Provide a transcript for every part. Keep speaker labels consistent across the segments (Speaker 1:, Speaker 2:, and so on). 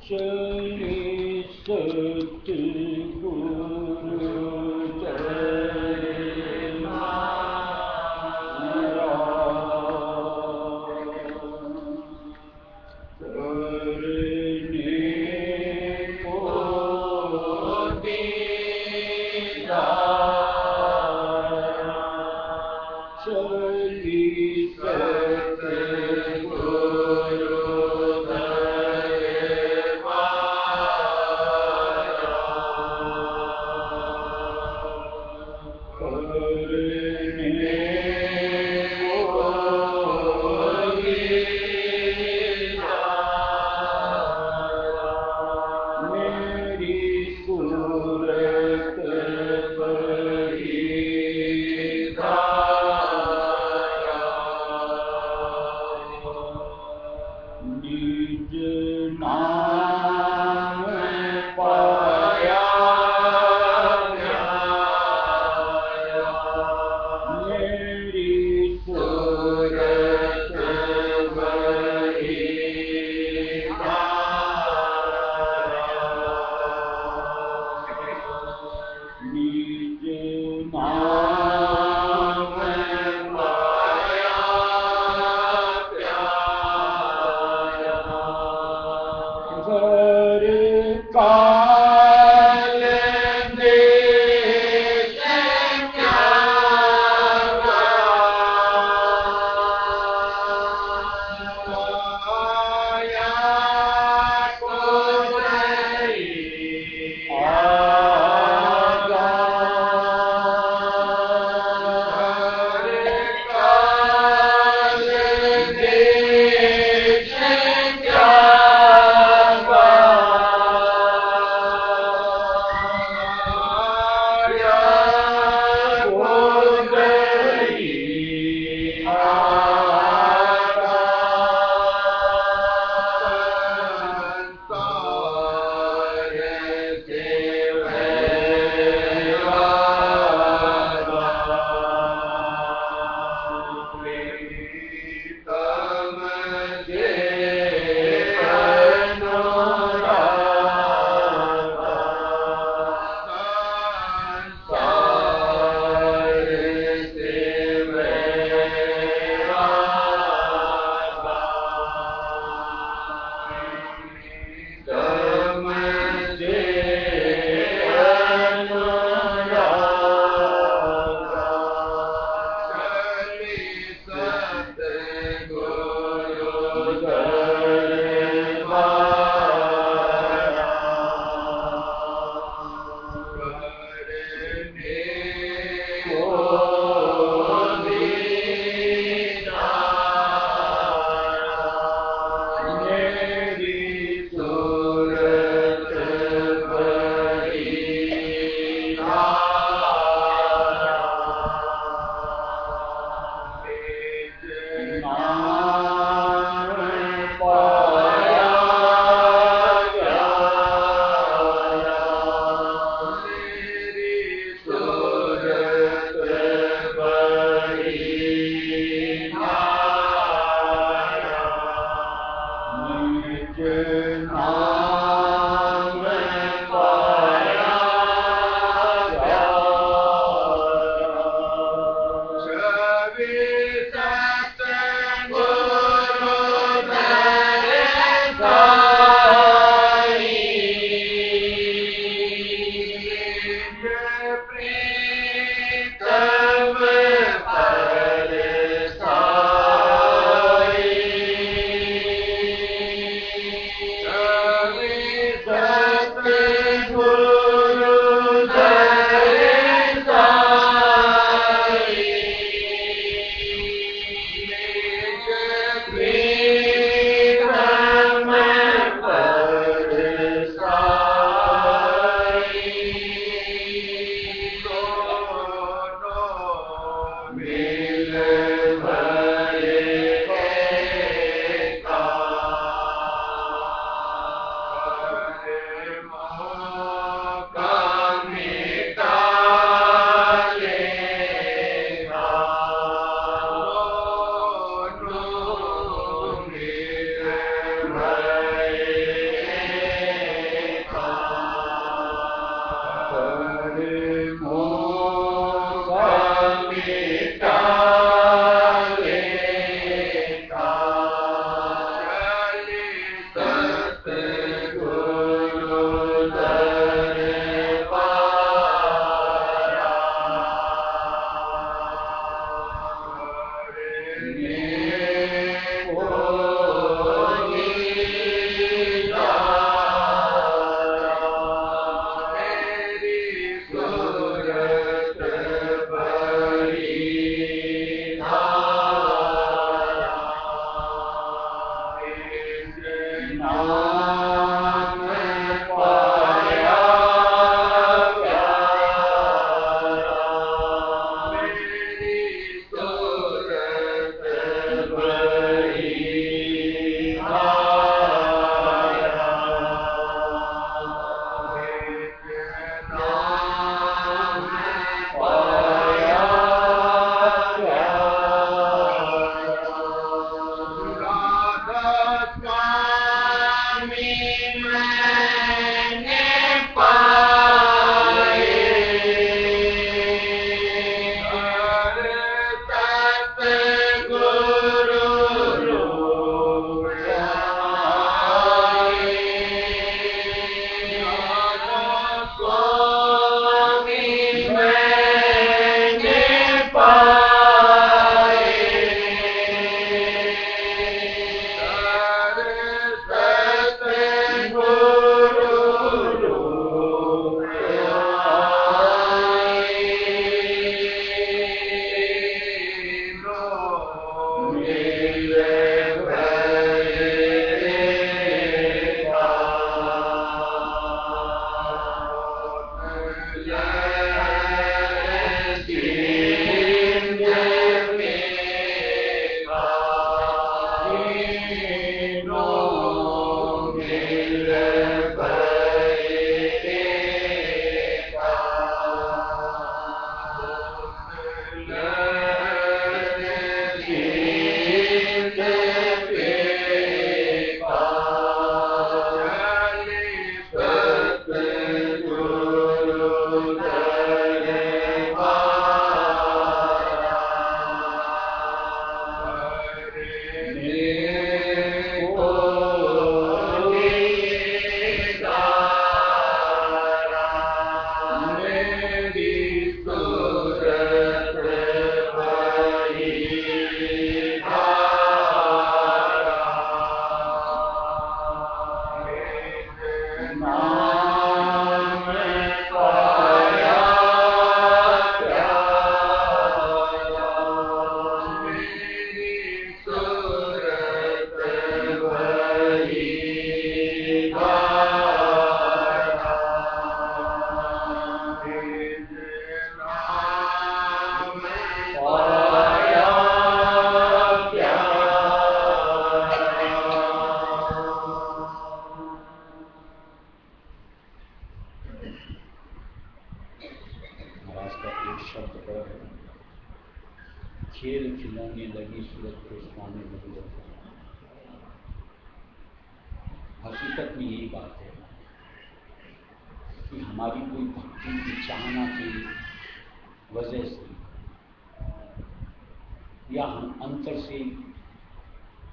Speaker 1: श्री सतगुरु जय महाराज करने को दीदार श्री सतगुरु
Speaker 2: हकीकत में यही बात है कि हमारी कोई भक्ति की चाहना की वजह से या हम अंतर से,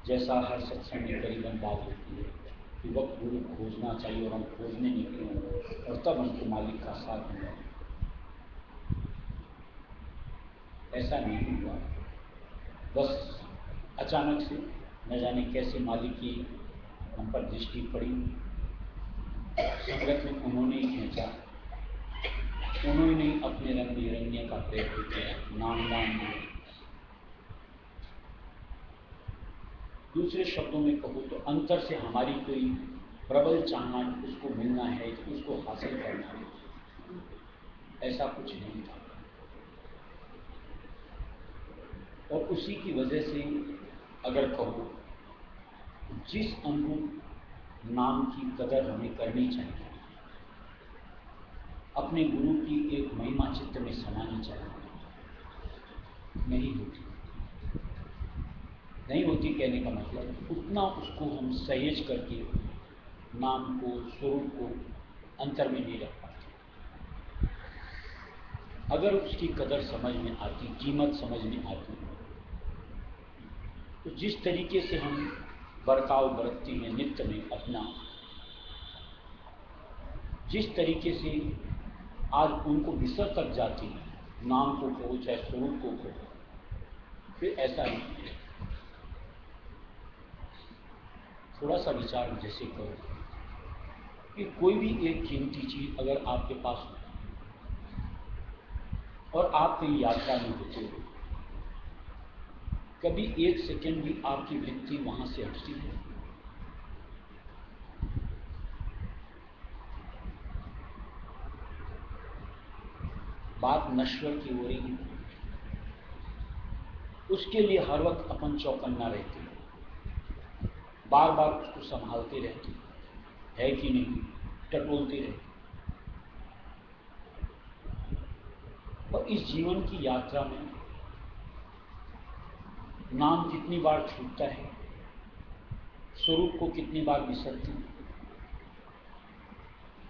Speaker 2: जैसा हर सत्संग में करीबन बात होती है कि वक्त गुरु खोजना चाहिए और हम खोजने निकले और तब हमको मालिक का साथ मिला, ऐसा नहीं हुआ। बस अचानक से न जाने कैसे मालिक की हम पर दृष्टि पड़ी, संगत में उन्होंने ही खींचा, उन्होंने अपने रंग बिरंगे का प्रयत्न किया, नाम दिया। दूसरे शब्दों में कहूँ तो अंतर से हमारी कोई प्रबल चाहना उसको मिलना है, उसको हासिल करना है, ऐसा कुछ नहीं था। और उसी की वजह से अगर कहूँ जिस अनुरूप नाम की कदर हमें करनी चाहिए, अपने गुरु की एक महिमा चित्त में समानी चाहिए, नहीं होती कहने का मतलब उतना उसको हम सहेज करके नाम को, स्वरूप को अंतर में नहीं रख पाते। अगर उसकी कदर समझ में आती, कीमत समझ में आती, तो जिस तरीके से हम बर्ताव बरतते हैं नित्य में अपना, जिस तरीके से आज उनको विसर तक जाती है, नाम को कहो चाहे स्वरूप को कहो, फिर ऐसा ही थोड़ा सा विचार जैसे करो कि कोई भी एक कीमती चीज अगर आपके पास हो और आप कहीं यात्रा में होते हो, कभी एक सेकंड भी आपकी वृत्ति वहां से हटती है? बात नश्वर की हो रही है, उसके लिए हर वक्त अपन चौकन्ना रहते हैं, बार बार उसको संभालते रहते हैं, है कि नहीं, टटोलते रहते। और इस जीवन की यात्रा में नाम कितनी बार छूटता है, स्वरूप को कितनी बार विसरते हैं,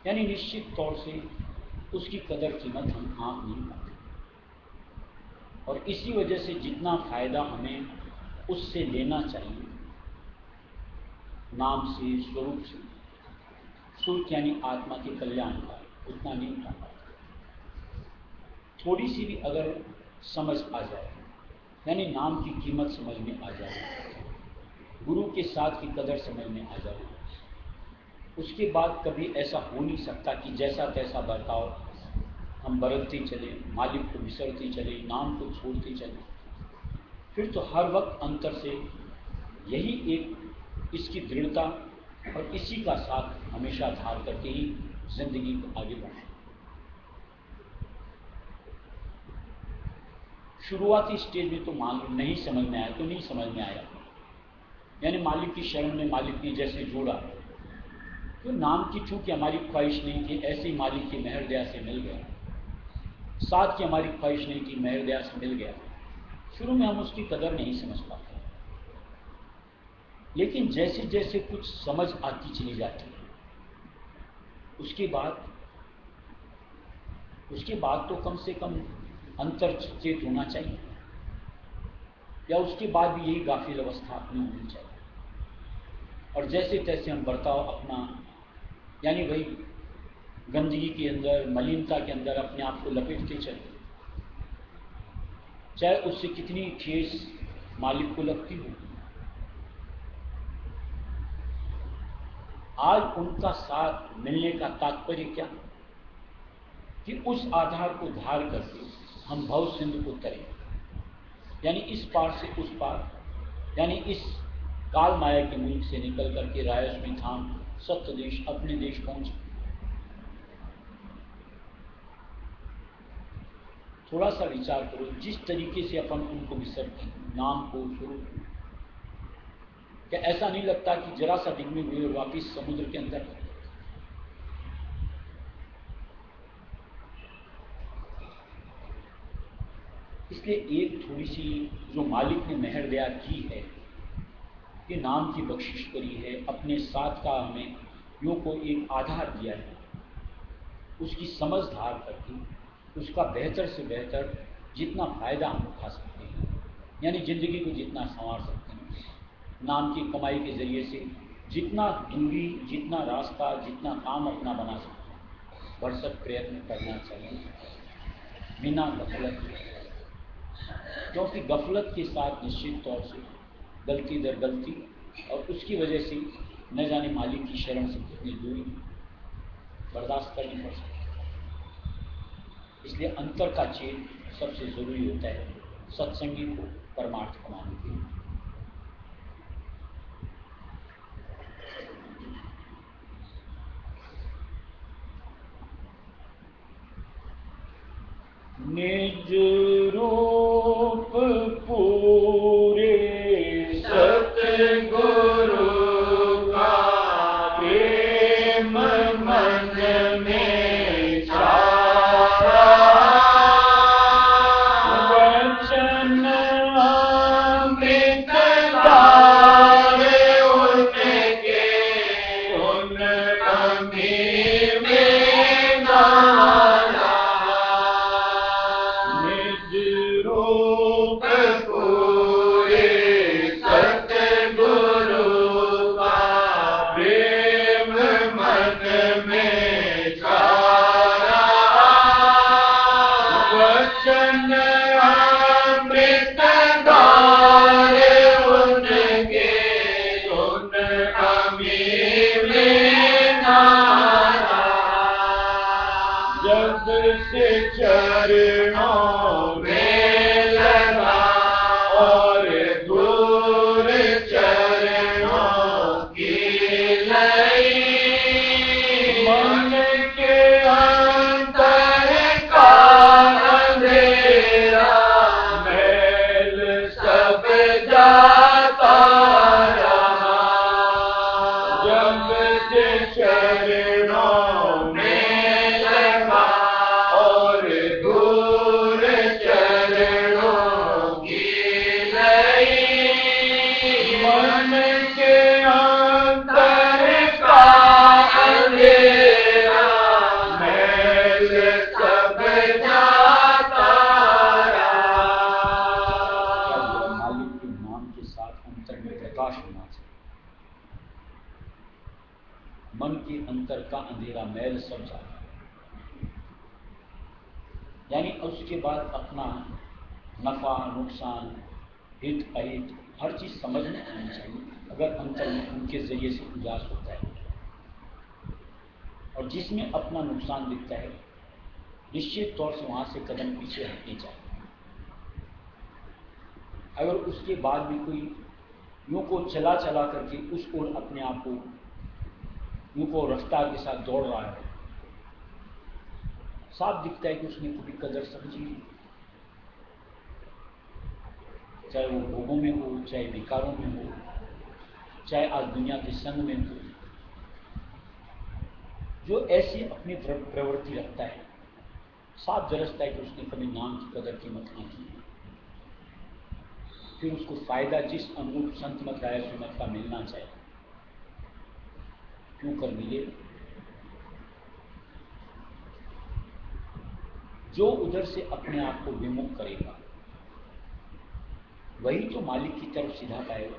Speaker 2: यानी निश्चित तौर से उसकी कदर कीमत हम आंक नहीं पाते। और इसी वजह से जितना फायदा हमें उससे लेना चाहिए, नाम से, स्वरूप से, सुख यानी आत्मा के कल्याण का, उतना नहीं पा पाते। थोड़ी सी भी अगर समझ आ जाए, यानी नाम की कीमत समझ में आ जाए, गुरु के साथ की कदर समझ में आ जाए, उसके बाद कभी ऐसा हो नहीं सकता कि जैसा तैसा बर्ताव हम बरतते चले, मालिक को विसरते चले, नाम को छोड़ते चले। फिर तो हर वक्त अंतर से यही एक इसकी दृढ़ता और इसी का साथ हमेशा धार करके ही जिंदगी को आगे बढ़ाए। शुरुआती स्टेज में तो मालूम नहीं समझ में आया तो नहीं समझ में आया, यानी मालिक की शरण में मालिक ने जैसे जोड़ा, तो नाम की चूंकि हमारी ख्वाहिश नहीं थी, ऐसे ही मालिक की मेहर दया से मिल गया। साथ की हमारी ख्वाहिश नहीं थी, मेहर दया से मिल गया। शुरू में हम उसकी कदर नहीं समझ पाते, लेकिन जैसे जैसे कुछ समझ आती चली जाती है, उसके बाद तो कम से कम अंतर चेत होना चाहिए, या उसके बाद भी यही गाफिल अवस्था अपनी होनी चाहिए। और जैसे तैसे हम बर्ताव अपना, यानी वही गंदगी के अंदर, मलिनता के अंदर अपने आप को लपेटते चले, चाहे उससे कितनी ठेस मालिक को लगती हो। आज उनका साथ मिलने का तात्पर्य क्या, कि उस आधार को धार करके हम भव सिंधु को तरें, यानी इस पार से उस पार, यानी इस काल माया के मुल्क से निकल करके रायस में थाम सत्य देश, अपने देश पहुंचे। थोड़ा सा विचार करो, जिस तरीके से अपन उनको विसरते, नाम को, स्वरूप, क्या ऐसा नहीं लगता कि जरा सा डिगने हुए और वापिस समुद्र के अंदर? इसलिए एक थोड़ी सी जो मालिक ने मेहर दया की है, कि नाम की बख्शिश करी है, अपने साथ का हमें योग को एक आधार दिया है, उसकी समझ धार करके उसका बेहतर से बेहतर जितना फायदा हम उठा सकते हैं, यानी जिंदगी को जितना संवार सकते हैं, नाम की कमाई के जरिए से जितना दूरी, जितना रास्ता, जितना काम अपना बना सकते हैं, भरसक प्रयत्न करना चाहिए, बिना गफलत के। क्योंकि गफलत के साथ निश्चित तौर से गलती दर गलती, और उसकी वजह से न जाने मालिक की शरण से कितनी दूरी बर्दाश्त करनी पड़ सकती है। इसलिए अंतर का चेत सबसे जरूरी होता है सत्संगी को परमार्थ कमाने के लिए। निज रूप पूरे
Speaker 1: सतगुरु का प्रेम मन में छाया, वचन अमृत धारे उनके, उन अमी में गाया। रूप पूरे सतगुरु का प्रेम मन में छाया, वचन अमृत धारे उनके सुन अमीर नारा, जब से चरणों में लगा और दूर चरणों की लई, मन के अंतर का अंधेरा मैल सब जाता रहा, जब से चरणों में लगा और दूर चरणों की लई, मन के अंतर का अंधेरा मैल सब जाता रहा।
Speaker 2: मालिक के नाम के साथ अंतर में प्रकाश होना चाहिए। मन के अंतर का अंधेरा मैल सब जाता, यानी उसके बाद अपना नफा नुकसान हित अहित हर चीज समझने आनी चाहिए। अगर अंतर में उनके जरिए से उजास होता है और जिसमें अपना नुकसान दिखता है, निश्चित तौर से वहां से कदम पीछे हटने चाहिए। अगर उसके बाद भी कोई यूं को चला चला करके उस ओर अपने आप को यूं को रफ्तार के साथ दौड़ रहा है, साफ दिखता है कि उसने कभी कदर समझी नहीं, चाहे वो भोगों में हो, चाहे विकारों में हो, चाहे आज दुनिया के संग में हो। जो ऐसी अपनी प्रवृत्ति रखता है, साफ दरसता है कि उसने कभी नाम की कदर कीमत नहीं की। फिर उसको फायदा जिस अनुरूप संत मत राय सुमत का मिलना चाहिए, क्यों कर मिले। जो उधर से अपने आप को विमुख करेगा वही तो मालिक की तरफ सीधा पाएगा।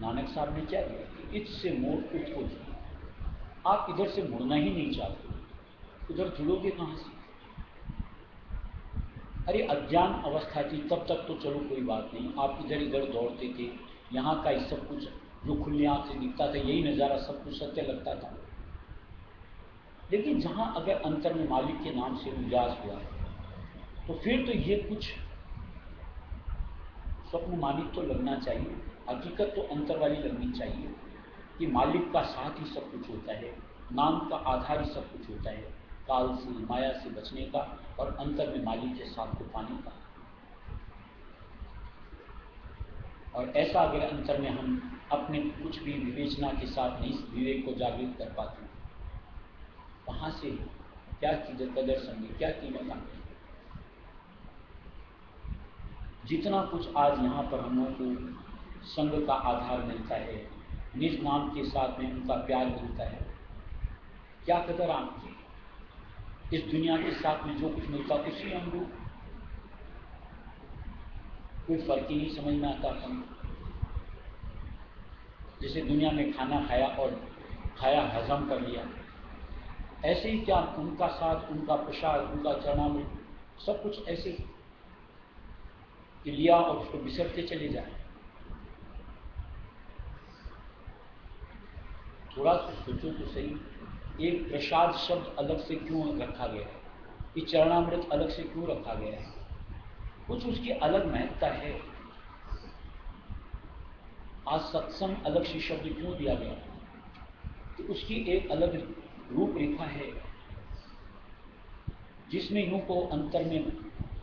Speaker 2: नानक साहब ने क्या किया, इससे मोड़ खुद को जुड़ो। आप इधर से मुड़ना ही नहीं चाहते, उधर जुड़ोगे कहां से। अरे अज्ञान अवस्था थी तब तक तो चलो कोई बात नहीं, आप इधर इधर दौड़ते थे, यहाँ का ही सब कुछ जो खुले आंख से दिखता था, यही नज़ारा सब कुछ सत्य लगता था। लेकिन जहाँ अगर अंतर में मालिक के नाम से उजास हुआ तो फिर तो ये कुछ स्वप्न मालिक तो लगना चाहिए, हकीकत तो अंतर वाली लगनी चाहिए कि मालिक का साथ ही सब कुछ होता है, नाम का आधार ही सब कुछ होता है, काल से माया से बचने का और अंतर में मालिक के साथ को पाने का। और ऐसा अगर अंतर में हम अपने कुछ भी विवेचना के साथ नहीं विवेक को जागृत कर पाते, वहां से क्या कदर समझे, क्या कीमत आती। जितना कुछ आज यहाँ पर हम लोगों को संग का आधार मिलता है, निज नाम के साथ में उनका प्यार मिलता है, क्या कदर आपकी। इस दुनिया के साथ में जो कुछ मिलता उसी हम लोग कोई फर्क ही नहीं समझ में आता। हम जैसे दुनिया में खाना खाया और खाया हजम कर लिया, ऐसे ही क्या उनका साथ, उनका प्रसाद, उनका चरणामृत सब कुछ ऐसे कि लिया और उसको बिसरते चले जाए। थोड़ा सा सोचो तो सही, एक प्रसाद शब्द अलग से क्यों रखा गया है, ये चरणामृत अलग से क्यों रखा गया है, कुछ उसकी अलग महत्ता है। आज सत्संग अलग से शब्द क्यों दिया गया, तो उसकी एक अलग रूपरेखा है, जिसमें यूं को अंतर में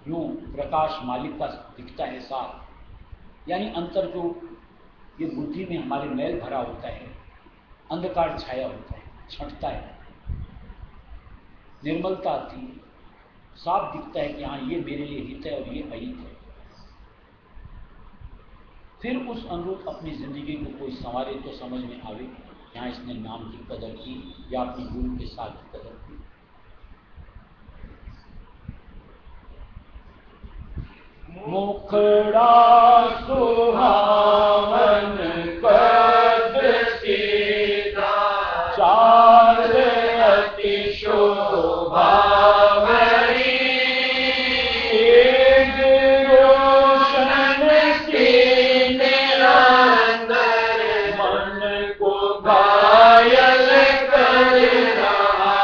Speaker 2: यूं प्रकाश मालिक का दिखता है साफ। यानी अंतर जो ये बुद्धि में हमारे मैल भरा होता है, अंधकार छाया होता है, छंटता है, निर्मलता आती है, साफ दिखता है कि हाँ ये मेरे लिए हित है और ये अहित है। फिर उस अनुरूप अपनी जिंदगी को कोई संवारे तो समझ में आवे यहाँ इसने नाम की कदर की या अपने गुरु के साथ की कदर की। मुखड़ा सुहावन कद सीधा, चाल अति शोभा भरी, तेज रोशन सीने अंदर, मन को घायल कर रहा।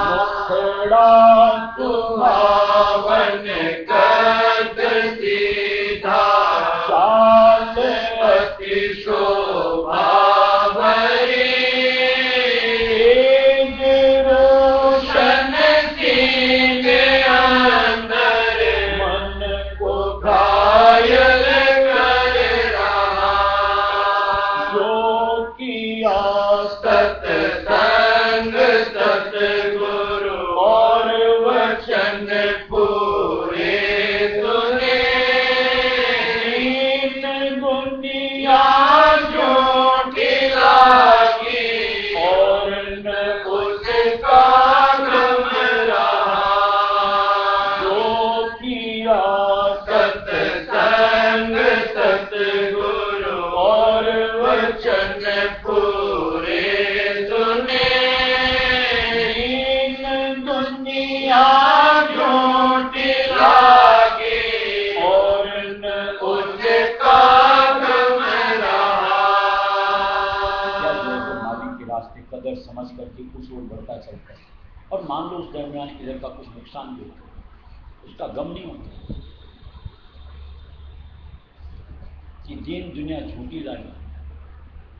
Speaker 2: मुखड़ा सुहावन कद सीधा, चाल अति शोभा भरी, तेज रोशन सीने अंदर, मन को घायल कर रहा। जो किया सत्संग सतगुरु और वचन पूरे सुने, दीन दुनिया झूठी लागी और न उसका गम रहा। जो किया सत्संग सतगुरु और वचन पूरे सुने, दीन दुनिया झूठी लागी और न उसका गम रहा। क्या जो मालिक के रास्ते कदर समझ करके कुछ और बढ़ता चलता है, और मान लो उस दरमियान इधर का कुछ नुकसान भी होता है, उसका गम नहीं होता कि दीन दुनिया झूठी लागी।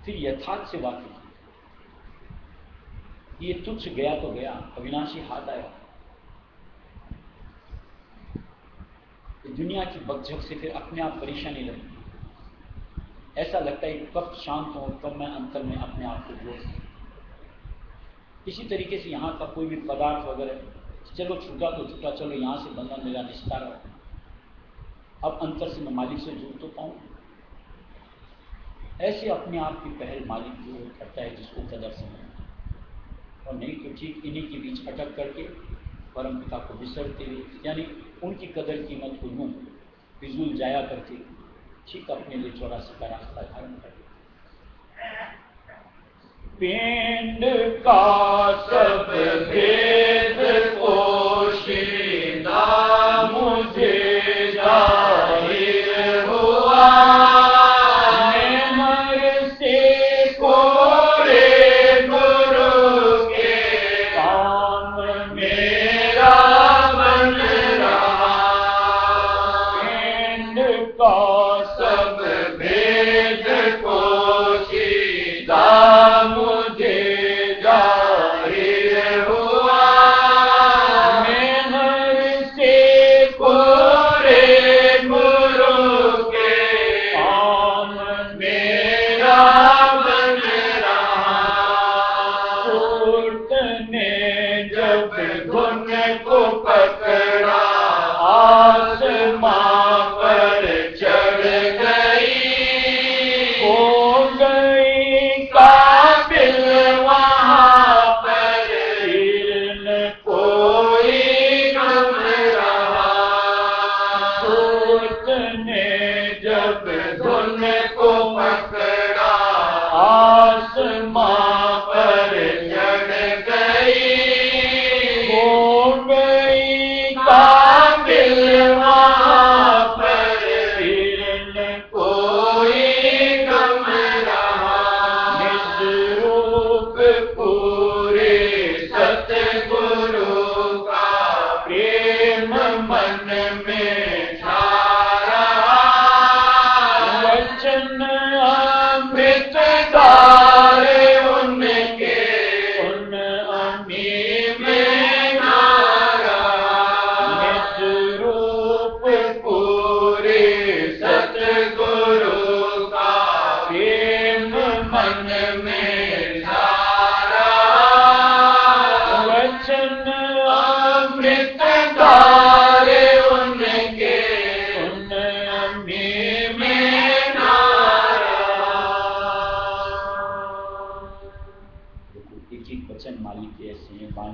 Speaker 2: फिर यथार्थ से वाकिफ, ये तुच्छ गया तो गया, अविनाशी हाथ आया। दुनिया की बकझक से फिर अपने आप परेशानी लगती, ऐसा लगता है कि कब शांत हो, कब मैं अंतर में अपने आप को जोड़ सकूं। इसी तरीके से यहाँ का कोई भी पदार्थ वगैरह, चलो छूटा तो छूटा, चलो यहाँ से बंधन मेरा निस्तार हो, अब अंतर से मैं मालिक से जुड़ तो पाऊँ। ऐसे अपने आप की पहल मालिक जो करता है, जिसको कदर समझ, और नहीं तो ठीक इन्हीं के बीच अटक करके परम पिता को बिसरते हुए, यानी उनकी कदर कीमत को यूं फिजूल जाया करके ठीक अपने लिए 84 का रास्ता धारण कर। पिंड का सब भेद पोशीदा मुझे जाहिर हुआ, नेमर से कोरे गुरु के काम मेरा बन रहा। पिंड का सब भेद पोशीदा मुझे जाहिर हुआ, मेहर से कोरे गुरु के काम मेरा बन रहा। सूरत ने जब धुन को पकड़ा, आसमां पर चढ़ गई, हो गई काबिल वहाँ पर, फिर न कोई गम रहा। सूरत ने जब धुन को पकड़ा, आसमां पर चढ़ गई, हो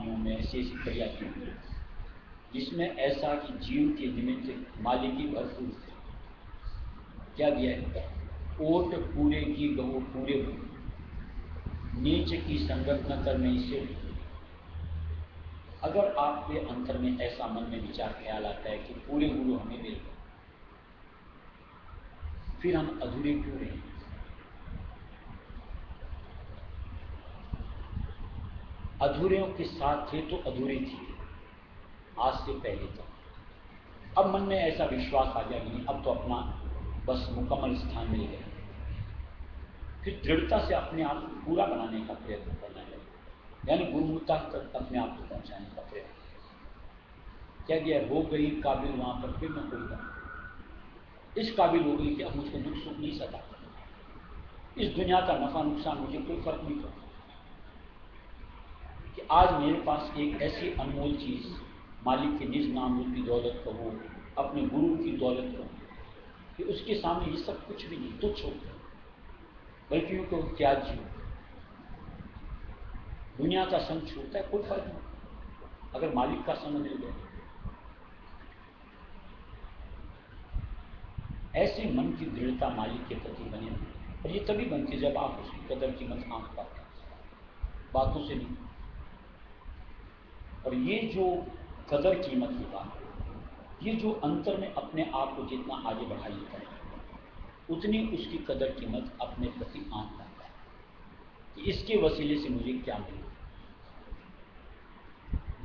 Speaker 2: कहानियों में ऐसी ऐसी क्रिया की जिसमें ऐसा कि जीव के निमित्त मालिक की भरपूर क्या दिया है, ओट पूरे की गहू पूरे नीच की संगत न करने से। अगर आपके अंतर में ऐसा मन में विचार ख्याल आता है कि पूरे गुरु हमें मिल गए, फिर हम अधूरे क्यों रहे? अधूरेयों के साथ थे तो अधूरे थे आज से पहले तक। अब मन में ऐसा विश्वास आ गया नहीं, अब तो अपना बस मुकम्मल स्थान मिल गया, फिर दृढ़ता से अपने आप को पूरा बनाने का प्रयत्न करना है, यानी गुरुमुखता तक अपने आप को पहुंचाने का प्रयत्न। क्या दिया, हो गई काबिल वहां पर, फिर मैं कोई इस काबिल हो गई कि अब मुझको दुख सुख नहीं सता, इस दुनिया का नफा नुकसान मुझे कोई फर्क नहीं पड़ता, कि आज मेरे पास एक ऐसी अनमोल चीज मालिक के निज नाम रूपी दौलत कहो, अपने गुरु की दौलत कहो, कि उसके सामने ये सब कुछ भी नहीं, तुच्छ हो, बल्कि यूं कहो त्याज्य हो। दुनिया का संग छूटता है, कोई फर्क नहीं अगर मालिक का संग मिल गया। ऐसे मन की दृढ़ता मालिक के प्रति बने, और ये तभी बनती जब आप उसकी कदर कीमत आंक पाते हैं, बातों से नहीं। और ये जो कदर कीमत की बात, ये जो अंतर में अपने आप को जितना आगे बढ़ा लेता है, उतनी उसकी कदर कीमत अपने प्रति आंक पाता है कि इसके वसीले से मुझे क्या मिला।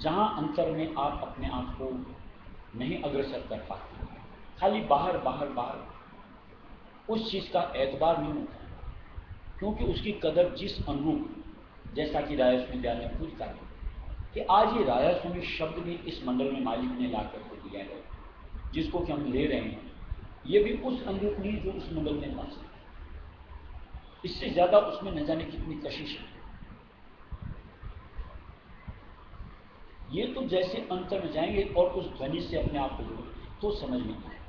Speaker 2: जहां अंतर में आप अपने आप को नहीं अग्रसर कर पाते, खाली बाहर बाहर बाहर उस चीज का एतबार नहीं होता, क्योंकि उसकी कदर जिस अनुरूप, जैसा कि रायस्वामी दयाल ने खुद कहा कि आज ये रायस्वामी शब्द भी इस मंडल में मालिक ने ला करके दिया है, जिसको कि हम ले रहे हैं, ये भी उस अनुरूप नहीं जो उस मंडल में पास है, इससे ज्यादा उसमें न जाने कितनी कशिश है। ये तो जैसे अंतर में जाएंगे और उस ध्वनि से अपने आप को जोड़ेंगे तो समझ में आए।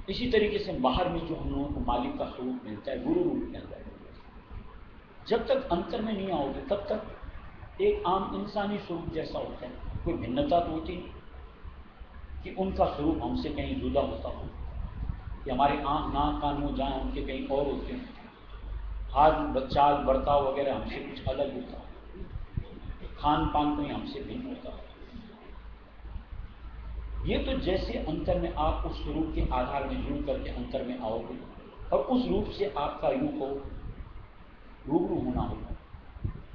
Speaker 2: इसी तरीके से बाहर में जो हम लोगों को मालिक का स्वरूप मिलता है, गुरु रूप के अंदर, जब तक अंतर में नहीं आओगे तब तक एक आम इंसानी स्वरूप जैसा होता है, कोई भिन्नता तो होती नहीं कि उनका स्वरूप हमसे कहीं जुदा होता हो, कि हमारे आंख नाक कान मुंह जाए उनके कहीं और होते हैं, हाथ चाल बर्ताव वगैरह हमसे कुछ अलग होता है, खान पान कहीं हमसे भिन्न होता है। ये तो जैसे अंतर में आप उस स्वरूप के आधार में जुड़ करके अंतर में आओगे और उस रूप से आपका यूं को रूबरू होना होगा,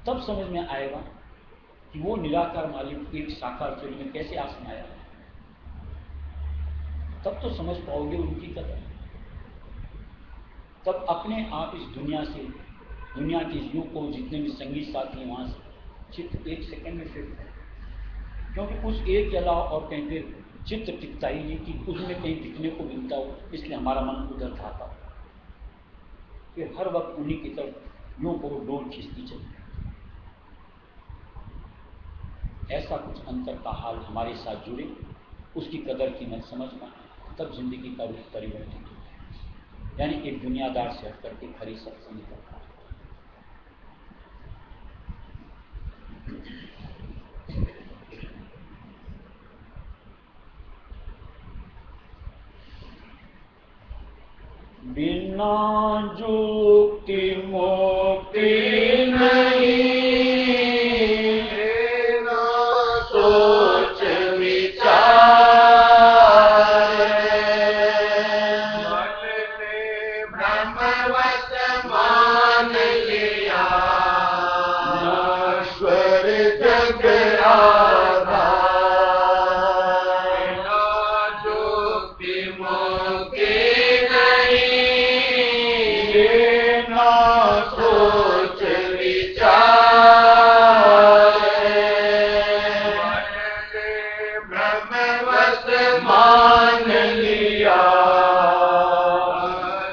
Speaker 2: तब समझ में आएगा कि वो निराकार मालिक एक साकार शरीर में कैसे आसमाया। तब तो समझ पाओगे उनकी कदर। तब अपने आप इस दुनिया से, दुनिया के युग को जितने भी संगीत साथी वहां से चित्त एक सेकंड में फिर, क्योंकि उस एक के अलावा और कहीं फिर चित्त टिकता ही नहीं कि उसमें कहीं दिखने को मिलता हो, इसलिए हमारा मन उधर जाता हो, फिर हर वक्त उन्हीं की तरफ यूं को डोर खींचती चलती। ऐसा कुछ अंतर का हाल हमारे साथ जुड़े, उसकी कदर कीमत समझ पाए, तब जिंदगी का रूप परिवर्तित हो, यानी एक दुनियादार से हट करके खरी सत्संग करता है। बिना जुक्ति मुक्ति नहीं, बिना सोच विचार, मन ने ब्रह्मवत मान लिया, नश्वर जग आधार। बिना जुक्ति मुक्ति सोच विचार, ब्रह्मवश मान लिया,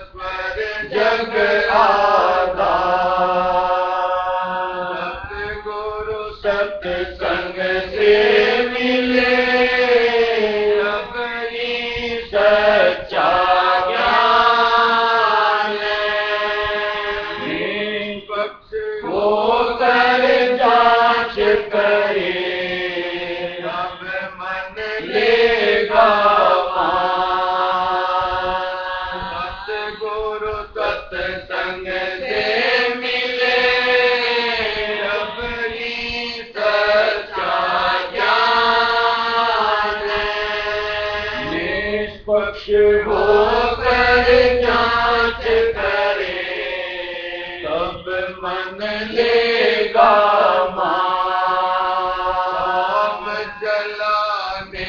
Speaker 2: स्वर जग आधार। सतगुरु सत्संग से मिले, अपनी सच्चा करे
Speaker 1: चलाने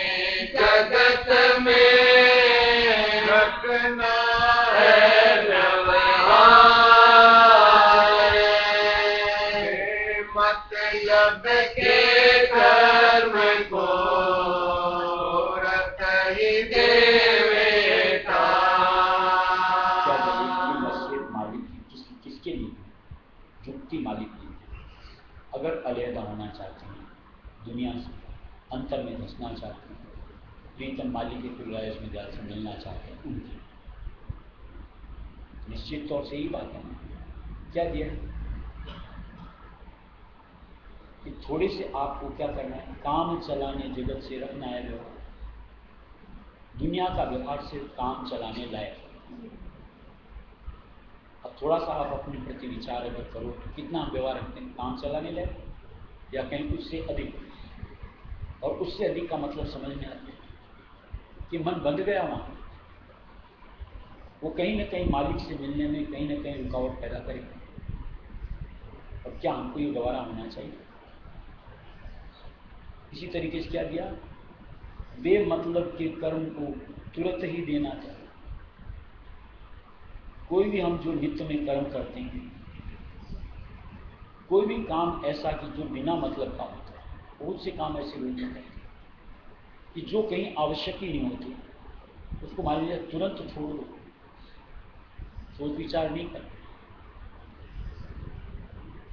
Speaker 1: जगत में रखना है व्यवहार, मतलब के कर्म को रत ही देवेता।
Speaker 2: क्या नसीहत मालिक किसके लिए? जुक्ति मालिक की। अगर अलहदा होना चाहते हैं दुनिया से, अंतर में घुसना चाहते हैं, प्रीतम मालिक के फिर में जाकर मिलना चाहते हैं, उनकी निश्चित तौर से ही बात है। क्या दिया कि थोड़े से आपको क्या करना है? काम चलाने जगत से रखना है व्यवहार। दुनिया का व्यवहार सिर्फ काम चलाने लायक है। अब थोड़ा सा आप अपने प्रति विचार अगर करो तो कितना हम व्यवहार रखते हैं काम चलाने लायक, या कहीं उससे अधिक। और उससे अधिक का मतलब समझ में आता है कि मन बंध गया वहां, वो कहीं ना कहीं मालिक से मिलने में कहीं ना कहीं रुकावट पैदा करेगा। और क्या हमको ये गवारा होना चाहिए? इसी तरीके से क्या दिया? बेमतलब के कर्म को तुरंत ही देना चाहिए। कोई भी हम जो नित्य में कर्म करते हैं, कोई भी काम ऐसा कि जो बिना मतलब का होता है, बहुत से काम ऐसे लोग करते हैं कि जो कहीं आवश्यक ही नहीं होती, उसको मान लीजिए तुरंत छोड़ दो, सोच विचार नहीं करते।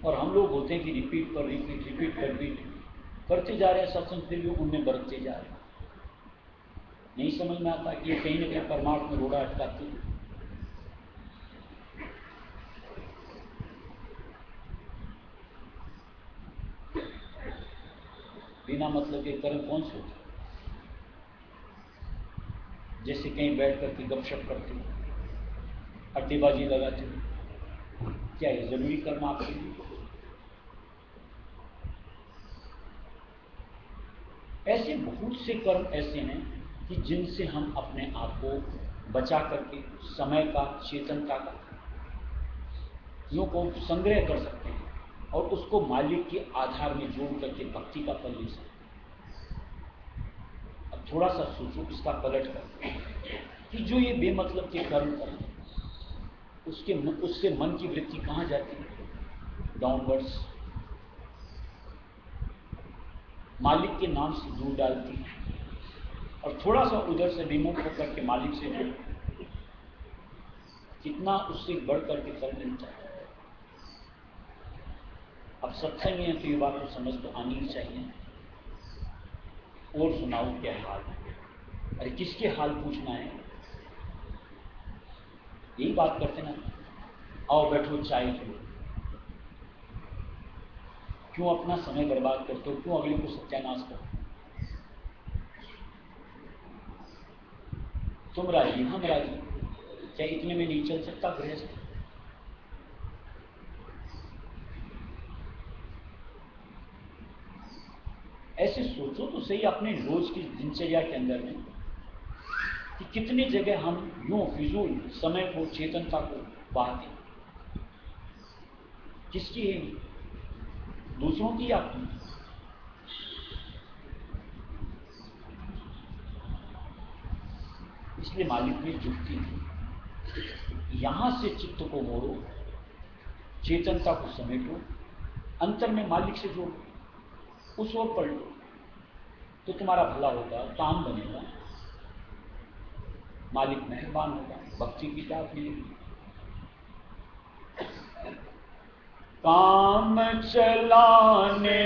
Speaker 2: और हम लोग होते हैं कि रिपीट पर रिपीट करते जा रहे हैं सत्संग, फिर भी उनमें बरतते जा रहे हैं। नहीं समझ में आता कि ये कहीं ना कहीं परमार्थ में रोड़ा अटकाती है। बिना मतलब के कर्म कौन से होते? जैसे कहीं बैठ करके गपशप करते हो, अड्डेबाजी लगाते हो, क्या ये जरूरी कर्म आपके लिए? ऐसे बहुत से कर्म ऐसे हैं कि जिनसे हम अपने आप को बचा करके समय का, चेतनता का यूं को संग्रह कर सकते हैं और उसको मालिक के आधार में जोड़ करके भक्ति का फल ले सकते हैं। अब थोड़ा सा सोचो इसका पलट कर कि जो ये बेमतलब के कर्म करें उससे मन की वृत्ति कहां जाती है? डाउनवर्ड्स, मालिक के नाम से दूर डालती है। और थोड़ा सा उधर से विमुख होकर के मालिक से जुड़, कितना उससे बढ़ करके फल मिलता है। अब सत्संग है तो ये बात तो समझ तो आनी ही चाहिए। और सुनाओ क्या हाल है? अरे किसके हाल पूछना है? यही बात करते ना, आओ बैठो चाय पियो। क्यों अपना समय बर्बाद करते हो? क्यों अगले को सत्यानाश करते हो? तुम राजी, हम राजी, क्या इतने में नहीं चल सकता गृहस्थ? ऐसे सोचो तो सही अपने रोज की दिनचर्या के अंदर में कि कितनी जगह हम यूं फिजूल समय को, चेतनता को बहाते हैं। किसकी है? दूसरों की या अपनी? इसलिए मालिक ने जुक्ति दी, यहां से चित्त को मोड़ो, चेतनता को समेटो, अंतर में मालिक से जोड़ो, उस ओर पलटो, तो तुम्हारा भला होगा, काम बनेगा, मालिक मेहरबान होगा, भक्ति की दात मिलेगी। काम चलाने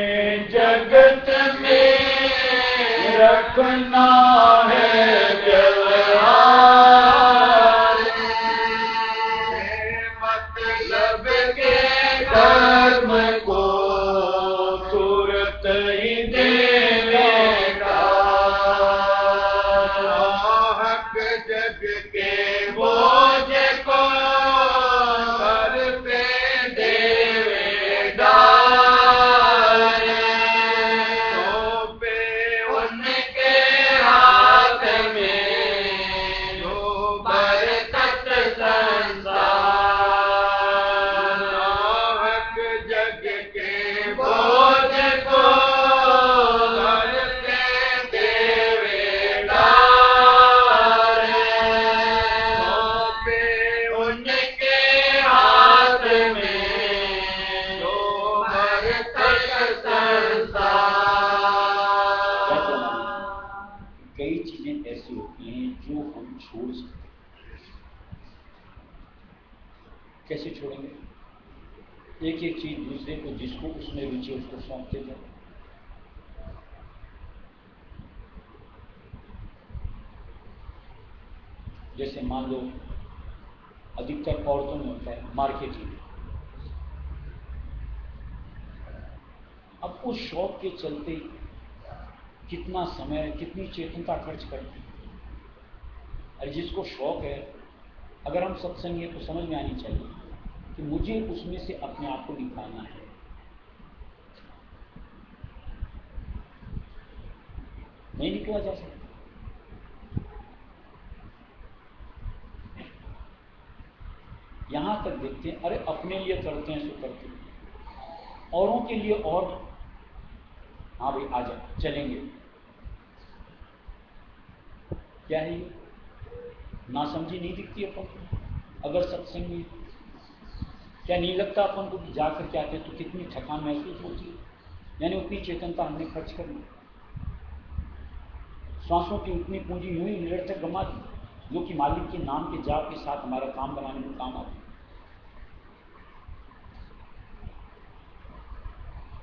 Speaker 2: जगत में रखना है व्यवहार,
Speaker 1: मतलब के कर्म को तुरंत ही देवेगा। हक जग के बोझ को सर पे देवेगा, तो पे उनके हाथ
Speaker 2: छोड़ सकते। कैसे छोड़ेंगे? एक एक चीज दूसरे को, जिसको उसमें रुचि उसको सौंपते जाओ। जैसे मान लो अधिकतर औरतों में होता है मार्केटिंग। अब उस शौक के चलते कितना समय, कितनी चेतनता खर्च करते हैं। और जिसको शौक है, अगर हम सत्संग है तो समझ में आनी चाहिए कि मुझे उसमें से अपने आप को निकालना है। नहीं निकला जा सकता। यहां तक देखते हैं, अरे अपने लिए करते हैं सो करते हैं, औरों के लिए और हाँ भाई आ जाओ चलेंगे। क्या है ये? नासमझी नहीं दिखती अपन को? अगर सत्संग में क्या नहीं लगता अपन को कि जाकर के आते तो कितनी थकान महसूस होती है? यानी उतनी चेतनता हमने खर्च कर ली, श्वासों की उतनी पूंजी यूं ही निरर्थक गंवा दी, जो कि मालिक के नाम के जाप के साथ हमारा काम बनाने में काम आती।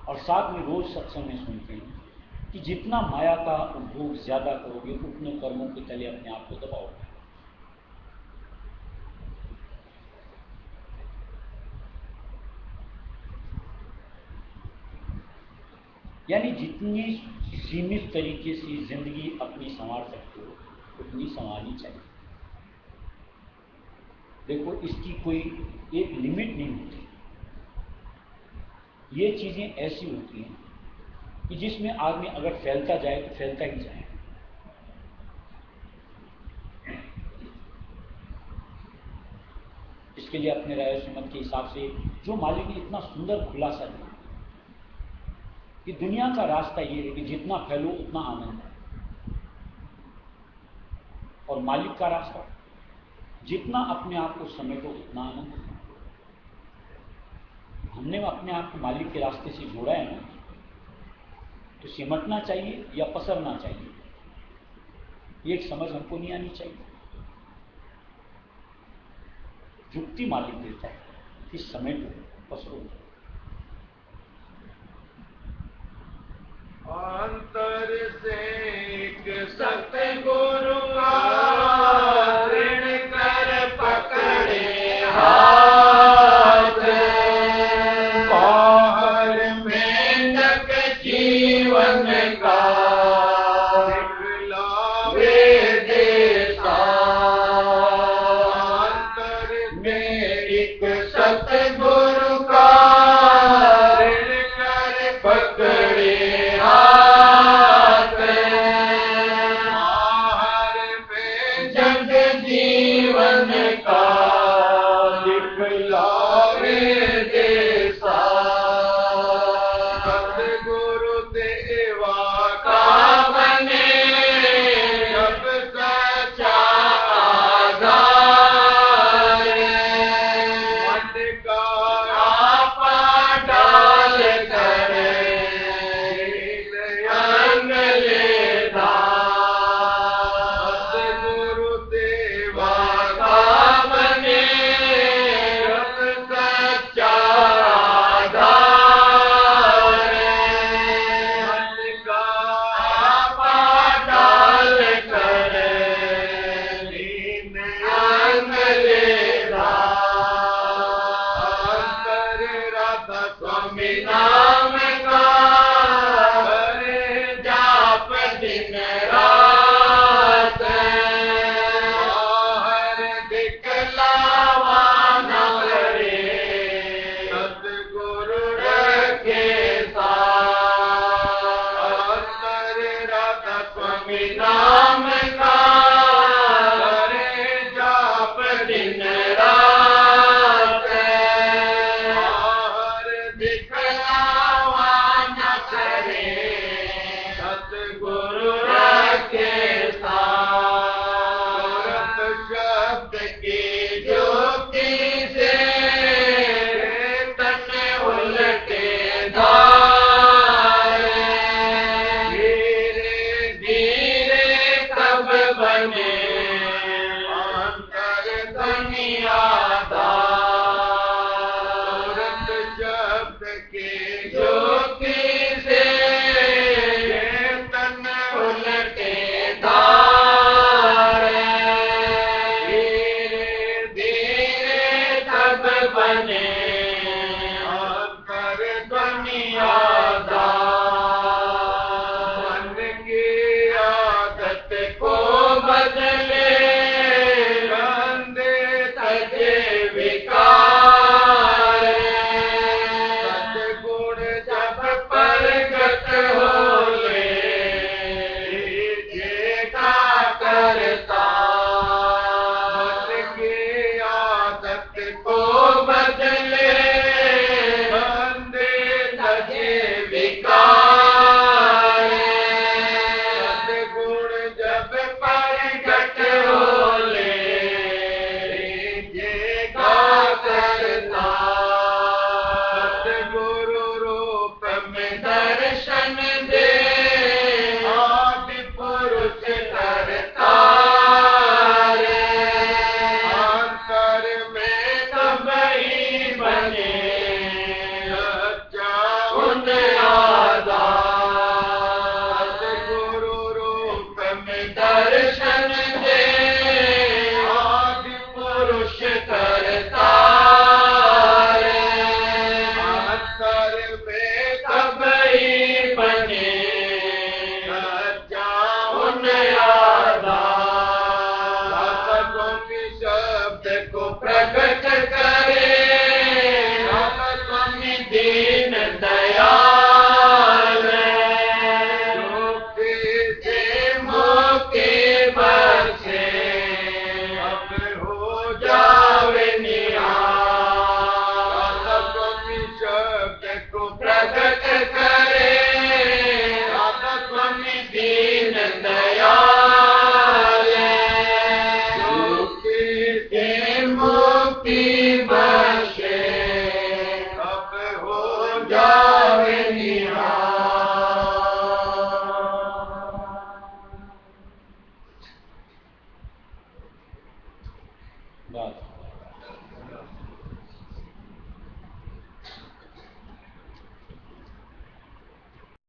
Speaker 2: और साथ में रोज सत्संग में सुनते हैं कि जितना माया का उपभोग ज्यादा करोगे उतने कर्मों के तले अपने आप को दबाओगे। यानी जितनी सीमित तरीके से जिंदगी अपनी संवार सकते हो उतनी संवारनी चाहिए। देखो, इसकी कोई एक लिमिट नहीं होती। ये चीजें ऐसी होती हैं कि जिसमें आदमी अगर फैलता जाए तो फैलता ही जाए। इसके लिए अपने राय सुमत के हिसाब से जो मालिक ने इतना सुंदर खुलासा दिया कि दुनिया का रास्ता ये है कि जितना फैलो उतना आनंद है, और मालिक का रास्ता जितना अपने आप को समेटो उतना आनंद है। हमने अपने आप को मालिक के रास्ते से जोड़ा है ना, तो सिमटना चाहिए या पसरना चाहिए, ये एक समझ हमको नहीं आनी चाहिए। युक्ति मालिक देता है कि समेटो पसरो।
Speaker 1: अंतर से एक सतगुरु का ऋण कर पकड़े हाथ, बाहर मेंढक जीवन का दिखलावे देता। अंतर में एक सतगुरु का ऋण कर पकड़े हाथ, बाहर में जग जीवन का दिखलावे देता। सतगुरु देवा का बने जब सच्चा आधार, मन का आपा डाल करे अंग ले धार। सतगुरु देवा का बने जब सच्चा आधार, मन का आपा डाल करे नींद अंग ले धार। अंतर राधा स्वामी नाम का करे जाप दिन रात, बाहर दिखलावा न करे सतगुरु रखे साथ। अंतर राधा स्वामी नाम का करे जाप दिन रात, बाहर दिखलावा न करे सतगुरु रखे